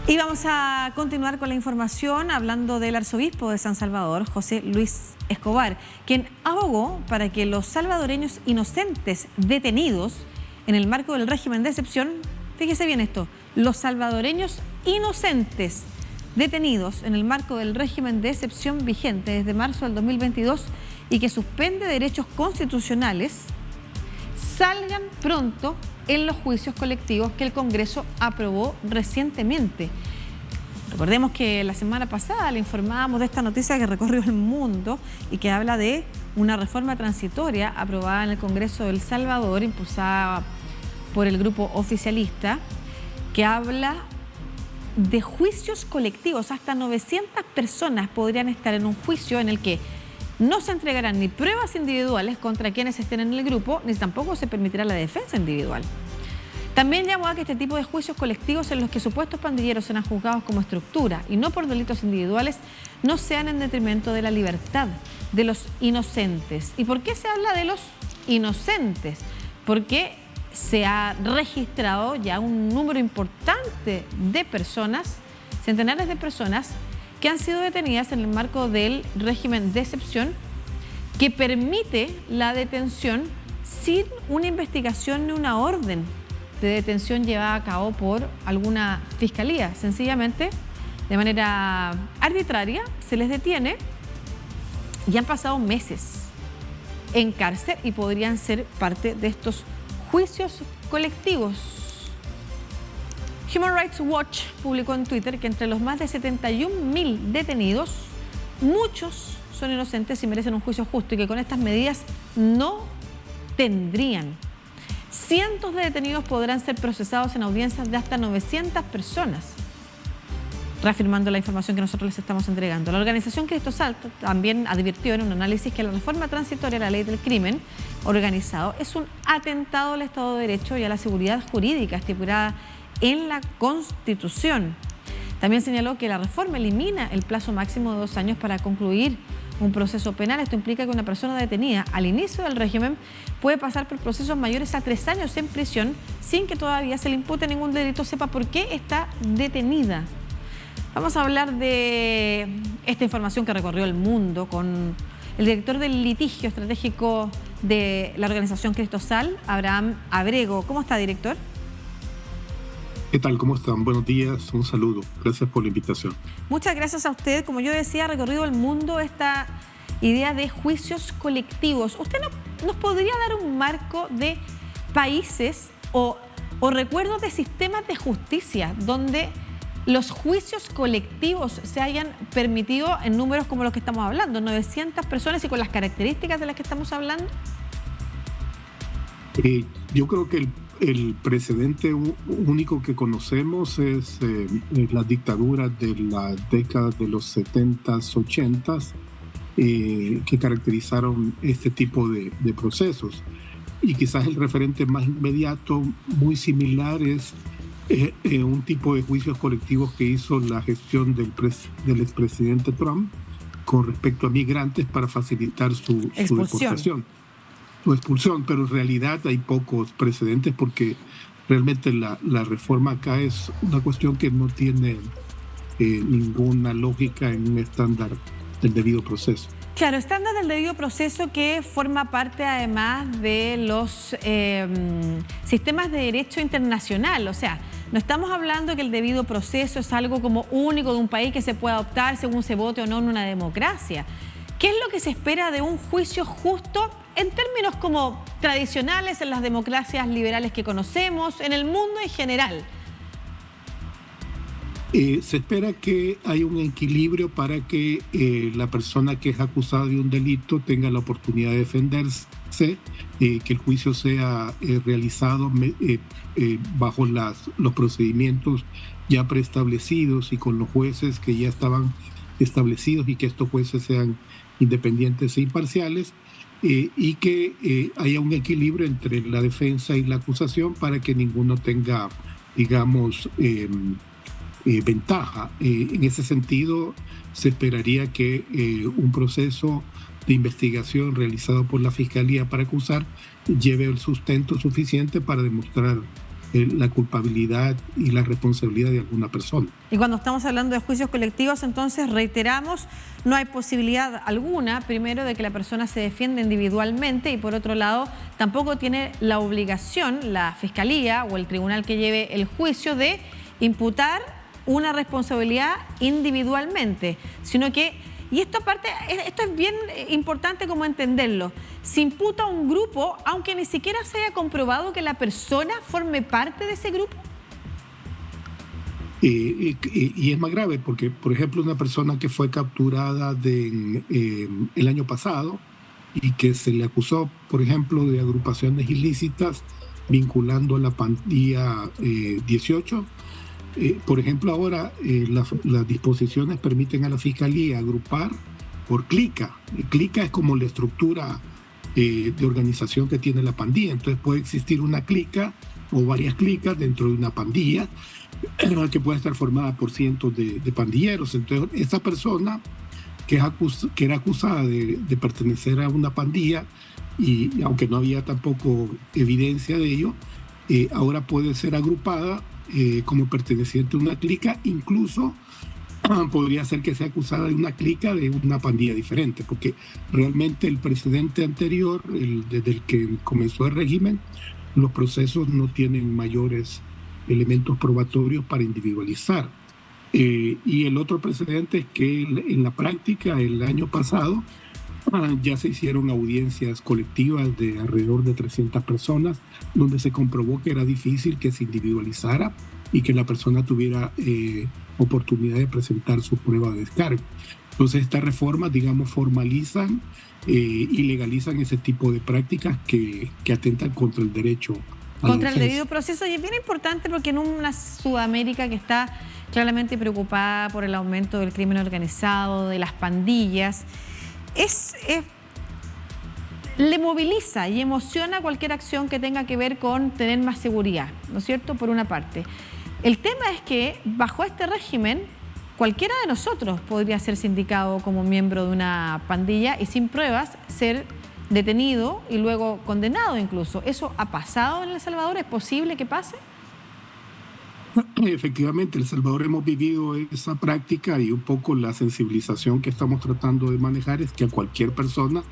Y vamos a continuar con la información hablando del arzobispo de San Salvador, José Luis Escobar, quien abogó para que los salvadoreños inocentes detenidos en el marco del régimen de excepción, fíjese bien esto, los salvadoreños inocentes detenidos en el marco del régimen de excepción vigente desde marzo del 2022 y que suspende derechos constitucionales, salgan pronto en los juicios colectivos que el Congreso aprobó recientemente. Recordemos que la semana pasada le informábamos de esta noticia que recorrió el mundo y que habla de una reforma transitoria aprobada en el Congreso de El Salvador, impulsada por el grupo oficialista, que habla de juicios colectivos. Hasta 900 personas podrían estar en un juicio en el que no se entregarán ni pruebas individuales contra quienes estén en el grupo, ni tampoco se permitirá la defensa individual. También llamó a que este tipo de juicios colectivos en los que supuestos pandilleros serán juzgados como estructura y no por delitos individuales no sean en detrimento de la libertad de los inocentes. ¿Y por qué se habla de los inocentes? Porque se ha registrado ya un número importante de personas, centenares de personas, que han sido detenidas en el marco del régimen de excepción que permite la detención sin una investigación ni una orden de detención llevada a cabo por alguna fiscalía. Sencillamente, de manera arbitraria, se les detiene y han pasado meses en cárcel y podrían ser parte de estos juicios colectivos. Human Rights Watch publicó en Twitter que entre los más de 71.000 detenidos, muchos son inocentes y merecen un juicio justo y que con estas medidas no tendrían. Cientos de detenidos podrán ser procesados en audiencias de hasta 900 personas, reafirmando la información que nosotros les estamos entregando. La organización Cristo Salto también advirtió en un análisis que la reforma transitoria a la ley del crimen organizado es un atentado al Estado de Derecho y a la seguridad jurídica estipulada en la Constitución. También señaló que la reforma elimina el plazo máximo de 2 años para concluir un proceso penal. Esto implica que una persona detenida al inicio del régimen puede pasar por procesos mayores a 3 años en prisión sin que todavía se le impute ningún delito, sepa por qué está detenida. Vamos a hablar de esta información que recorrió el mundo con el director del litigio estratégico de la organización Cristosal, Abraham Abrego. ¿Cómo está, director? ¿Qué tal? ¿Cómo están? Buenos días, un saludo. Gracias por la invitación. Muchas gracias a usted. Como yo decía, ha recorrido el mundo esta idea de juicios colectivos. ¿Usted nos podría dar un marco de países o recuerdos de sistemas de justicia donde los juicios colectivos se hayan permitido en números como los que estamos hablando, 900 personas y con las características de las que estamos hablando? Yo creo que el precedente único que conocemos es las dictaduras de la década de los 70s, 80s, que caracterizaron este tipo de procesos. Y quizás el referente más inmediato, muy similar, es un tipo de juicios colectivos que hizo la gestión del expresidente Trump con respecto a migrantes para facilitar su deportación. Su expulsión, pero en realidad hay pocos precedentes porque realmente la reforma acá es una cuestión que no tiene ninguna lógica en un estándar del debido proceso. Claro, estándar del debido proceso que forma parte además de los sistemas de derecho internacional. O sea, no estamos hablando que el debido proceso es algo como único de un país que se puede adoptar según se vote o no en una democracia. ¿Qué es lo que se espera de un juicio justo en términos como tradicionales en las democracias liberales que conocemos, en el mundo en general? Se espera que haya un equilibrio para que la persona que es acusada de un delito tenga la oportunidad de defenderse, que el juicio sea realizado bajo los procedimientos ya preestablecidos y con los jueces que ya estaban establecidos y que estos jueces sean independientes e imparciales, y que haya un equilibrio entre la defensa y la acusación para que ninguno tenga, digamos, ventaja. En ese sentido, se esperaría que un proceso de investigación realizado por la Fiscalía para acusar lleve el sustento suficiente para demostrar la culpabilidad y la responsabilidad de alguna persona. Y cuando estamos hablando de juicios colectivos, entonces reiteramos, no hay posibilidad alguna, primero, de que la persona se defienda individualmente, y por otro lado, tampoco tiene la obligación la Fiscalía o el tribunal que lleve el juicio de imputar una responsabilidad individualmente, sino que, y esto aparte, esto es bien importante como entenderlo, se imputa a un grupo aunque ni siquiera se haya comprobado que la persona forme parte de ese grupo. Y es más grave porque, por ejemplo, una persona que fue capturada el año pasado y que se le acusó, por ejemplo, de agrupaciones ilícitas vinculando a la pandilla 18, por ejemplo, ahora las disposiciones permiten a la Fiscalía agrupar por clica. Clica es como la estructura de organización que tiene la pandilla. Entonces puede existir una clica o varias clicas dentro de una pandilla que puede estar formada por cientos de pandilleros. Entonces esta persona que era acusada de pertenecer a una pandilla, y aunque no había tampoco evidencia de ello, ahora puede ser agrupada como perteneciente a una clica. Incluso podría ser que sea acusada de una clica de una pandilla diferente, porque realmente el precedente anterior, desde el que comenzó el régimen, los procesos no tienen mayores elementos probatorios para individualizar. Y el otro precedente es que en la práctica, el año pasado, ya se hicieron audiencias colectivas de alrededor de 300 personas, donde se comprobó que era difícil que se individualizara y que la persona tuviera oportunidad de presentar su prueba de descargo. Entonces estas reformas, digamos, formalizan y legalizan ese tipo de prácticas que atentan contra el derecho a contra el debido proceso. Y es bien importante porque en una Sudamérica que está claramente preocupada por el aumento del crimen organizado, de las pandillas, le moviliza y emociona cualquier acción que tenga que ver con tener más seguridad, ¿no es cierto?, por una parte. El tema es que bajo este régimen cualquiera de nosotros podría ser sindicado como miembro de una pandilla y sin pruebas ser detenido y luego condenado incluso. ¿Eso ha pasado en El Salvador? ¿Es posible que pase? Efectivamente, en El Salvador hemos vivido esa práctica, y un poco la sensibilización que estamos tratando de manejar es que a cualquier persona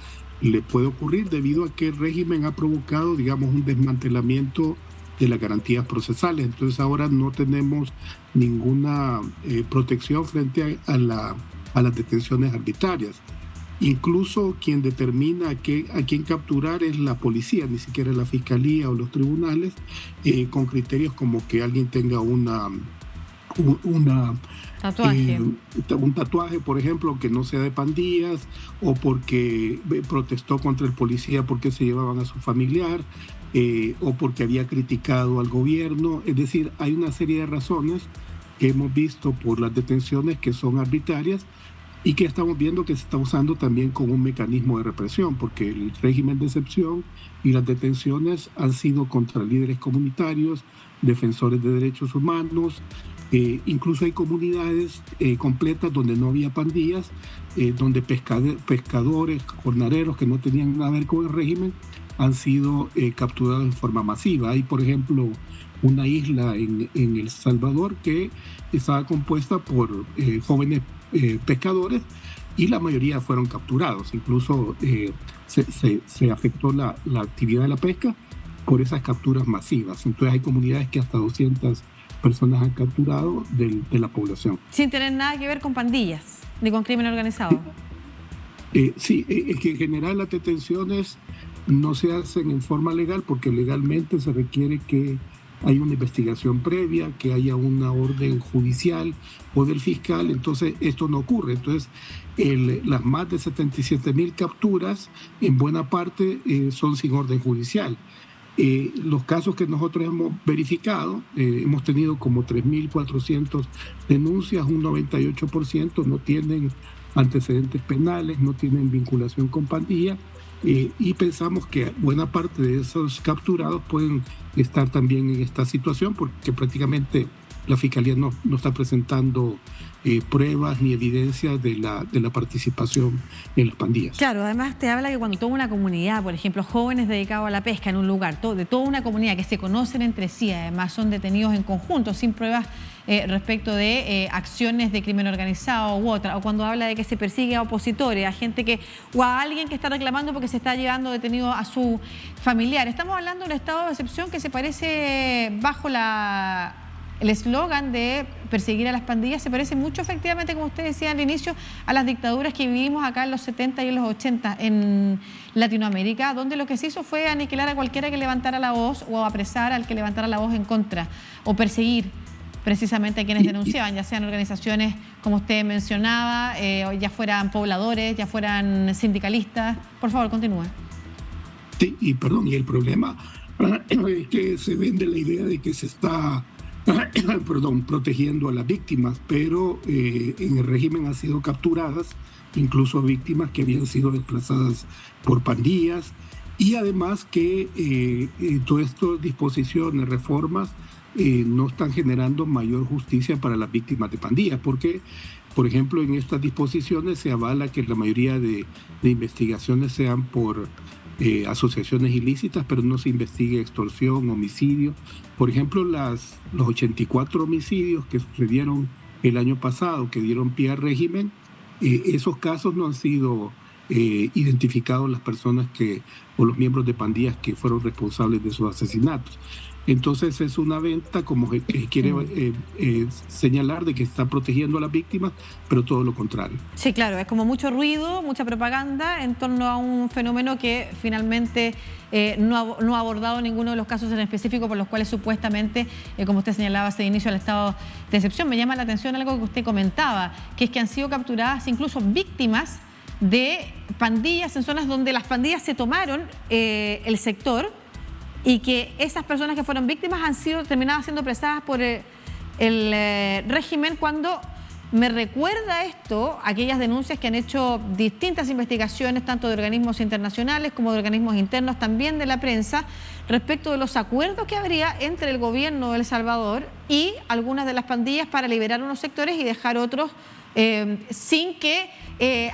le puede ocurrir, debido a que el régimen ha provocado, digamos, un desmantelamiento de las garantías procesales. Entonces ahora no tenemos ninguna protección frente a las detenciones arbitrarias. Incluso quien determina a quién capturar es la policía, ni siquiera la Fiscalía o los tribunales, con criterios como que alguien tenga un tatuaje, por ejemplo, que no sea de pandillas, o porque protestó contra el policía porque se llevaban a su familiar, o porque había criticado al gobierno. Es decir, hay una serie de razones que hemos visto por las detenciones que son arbitrarias, y que estamos viendo que se está usando también como un mecanismo de represión, porque el régimen de excepción y las detenciones han sido contra líderes comunitarios, defensores de derechos humanos. Incluso hay comunidades completas donde no había pandillas, donde pescadores, jornaleros que no tenían nada que ver con el régimen han sido capturados en forma masiva. Hay, por ejemplo, una isla en El Salvador que estaba compuesta por jóvenes pescadores, y la mayoría fueron capturados. Incluso se afectó la actividad de la pesca por esas capturas masivas. Entonces hay comunidades que hasta 200 personas han capturado de la población. Sin tener nada que ver con pandillas ni con crimen organizado. Sí, es que en general las detenciones no se hacen en forma legal, porque legalmente se requiere que hay una investigación previa, que haya una orden judicial o del fiscal. Entonces esto no ocurre. Entonces las más de 77,000 capturas en buena parte son sin orden judicial. Los casos que nosotros hemos verificado, hemos tenido como 3.400 denuncias, un 98% no tienen antecedentes penales, no tienen vinculación con pandilla, y pensamos que buena parte de esos capturados pueden estar también en esta situación, porque prácticamente la Fiscalía no está presentando pruebas ni evidencia de la participación en las pandillas. Claro, además te habla que cuando toda una comunidad, por ejemplo, jóvenes dedicados a la pesca en un lugar, de toda una comunidad que se conocen entre sí, además son detenidos en conjunto, sin pruebas respecto de acciones de crimen organizado u otra, o cuando habla de que se persigue a opositores, a gente o a alguien que está reclamando porque se está llevando detenido a su familiar. Estamos hablando de un estado de excepción que se parece bajo el eslogan de perseguir a las pandillas, se parece mucho efectivamente, como usted decía al inicio, a las dictaduras que vivimos acá en los 70 y en los 80 en Latinoamérica, donde lo que se hizo fue aniquilar a cualquiera que levantara la voz o apresar al que levantara la voz en contra, o perseguir precisamente a quienes denunciaban, ya sean organizaciones, como usted mencionaba, ya fueran pobladores, ya fueran sindicalistas. Por favor, continúe. Sí, y el problema es que se vende la idea de que se está protegiendo a las víctimas, pero en el régimen han sido capturadas incluso víctimas que habían sido desplazadas por pandillas, y además que todas estas disposiciones, reformas, no están generando mayor justicia para las víctimas de pandillas, porque, por ejemplo, en estas disposiciones se avala que la mayoría de investigaciones sean por asociaciones ilícitas, pero no se investigue extorsión, homicidio. Por ejemplo, los 84 homicidios que sucedieron el año pasado, que dieron pie al régimen, esos casos no han sido identificados las personas o los miembros de pandillas que fueron responsables de esos asesinatos. Entonces es una venta como que quiere señalar de que está protegiendo a las víctimas, pero todo lo contrario. Sí, claro, es como mucho ruido, mucha propaganda en torno a un fenómeno que finalmente no ha abordado ninguno de los casos en específico por los cuales supuestamente, como usted señalaba, se inició el estado de excepción. Me llama la atención algo que usted comentaba, que es que han sido capturadas incluso víctimas de pandillas en zonas donde las pandillas se tomaron el sector, y que esas personas que fueron víctimas han sido terminadas siendo apresadas por el régimen, cuando me recuerda esto aquellas denuncias que han hecho distintas investigaciones, tanto de organismos internacionales como de organismos internos, también de la prensa, respecto de los acuerdos que habría entre el gobierno de El Salvador y algunas de las pandillas para liberar unos sectores y dejar otros sin que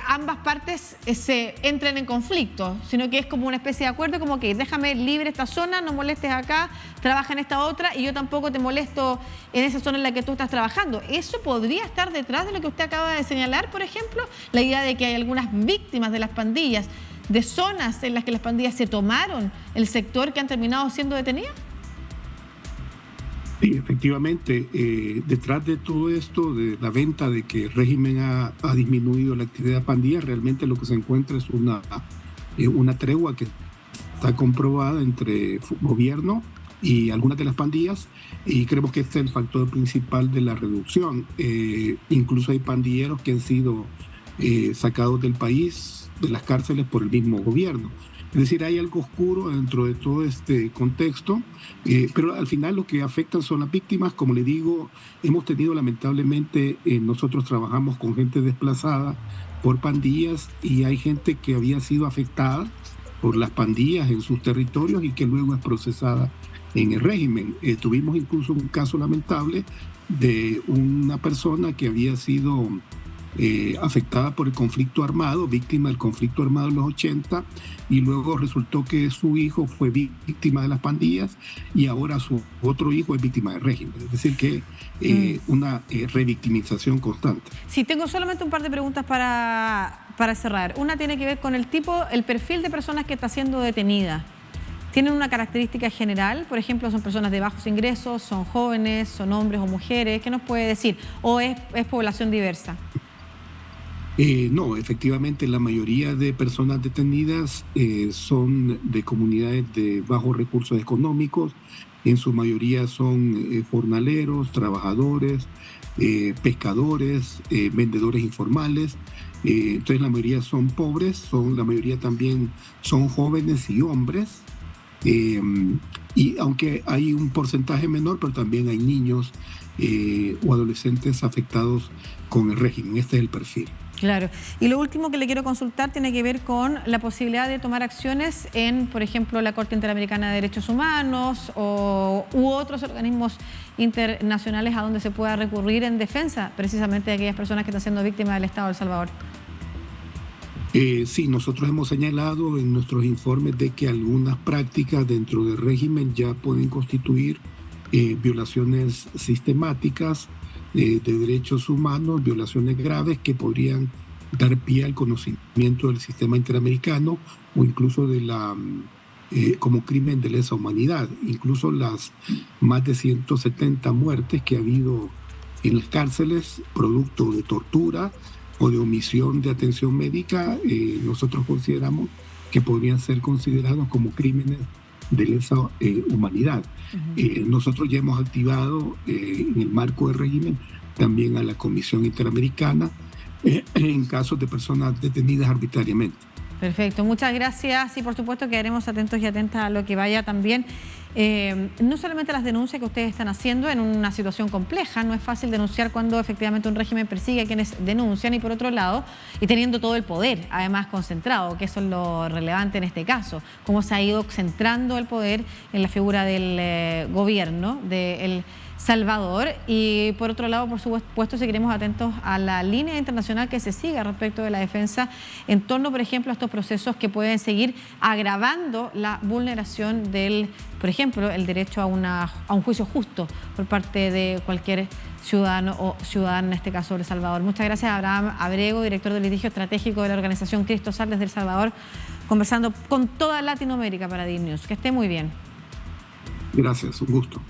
ambas partes se entren en conflicto, sino que es como una especie de acuerdo, como que déjame libre esta zona, no molestes acá, trabaja en esta otra y yo tampoco te molesto en esa zona en la que tú estás trabajando. ¿Eso podría estar detrás de lo que usted acaba de señalar, por ejemplo? La idea de que hay algunas víctimas de las pandillas, de zonas en las que las pandillas se tomaron el sector, que han terminado siendo detenidas. Sí, efectivamente, detrás de todo esto, de la venta de que el régimen ha disminuido la actividad de pandillas, realmente lo que se encuentra es una tregua que está comprobada entre gobierno y algunas de las pandillas, y creemos que este es el factor principal de la reducción. Incluso hay pandilleros que han sido sacados del país, de las cárceles, por el mismo gobierno. Es decir, hay algo oscuro dentro de todo este contexto, pero al final lo que afectan son las víctimas. Como le digo, hemos tenido lamentablemente, nosotros trabajamos con gente desplazada por pandillas, y hay gente que había sido afectada por las pandillas en sus territorios y que luego es procesada en el régimen. Tuvimos incluso un caso lamentable de una persona que había sido afectada por el conflicto armado, víctima del conflicto armado en los 80, y luego resultó que su hijo fue víctima de las pandillas y ahora su otro hijo es víctima del régimen. Es decir, que una revictimización constante. Sí, tengo solamente un par de preguntas para cerrar. Una tiene que ver con el perfil de personas que está siendo detenida. ¿Tienen una característica general? Por ejemplo, ¿son personas de bajos ingresos, son jóvenes, son hombres o mujeres? ¿Qué nos puede decir? ¿O es población diversa? No, efectivamente la mayoría de personas detenidas son de comunidades de bajos recursos económicos. En su mayoría son jornaleros, trabajadores, pescadores, vendedores informales. Entonces la mayoría son pobres, la mayoría también son jóvenes y hombres. Y aunque hay un porcentaje menor, pero también hay niños o adolescentes afectados con el régimen. Este es el perfil. Claro. Y lo último que le quiero consultar tiene que ver con la posibilidad de tomar acciones en, por ejemplo, la Corte Interamericana de Derechos Humanos u otros organismos internacionales a donde se pueda recurrir en defensa precisamente de aquellas personas que están siendo víctimas del Estado de El Salvador. Sí, nosotros hemos señalado en nuestros informes de que algunas prácticas dentro del régimen ya pueden constituir violaciones sistemáticas de derechos humanos, violaciones graves que podrían dar pie al conocimiento del sistema interamericano o incluso de como crimen de lesa humanidad. Incluso las más de 170 muertes que ha habido en las cárceles, producto de tortura o de omisión de atención médica, nosotros consideramos que podrían ser considerados como crímenes de lesa humanidad. Nosotros ya hemos activado en el marco del régimen también a la Comisión Interamericana en casos de personas detenidas arbitrariamente. Perfecto, muchas gracias y por supuesto quedaremos atentos y atentas a lo que vaya también. No solamente las denuncias que ustedes están haciendo en una situación compleja, no es fácil denunciar cuando efectivamente un régimen persigue a quienes denuncian y por otro lado, y teniendo todo el poder además concentrado, que eso es lo relevante en este caso, cómo se ha ido centrando el poder en la figura del gobierno de El Salvador y por otro lado, por supuesto, seguiremos atentos a la línea internacional que se siga respecto de la defensa en torno, por ejemplo, a estos procesos que pueden seguir agravando la vulneración del, por ejemplo, el derecho a un juicio justo por parte de cualquier ciudadano o ciudadana, en este caso de El Salvador. Muchas gracias a Abraham Abrego, director de litigio estratégico de la organización Cristosal desde El Salvador, conversando con toda Latinoamérica para DIRNews. Que esté muy bien. Gracias, un gusto.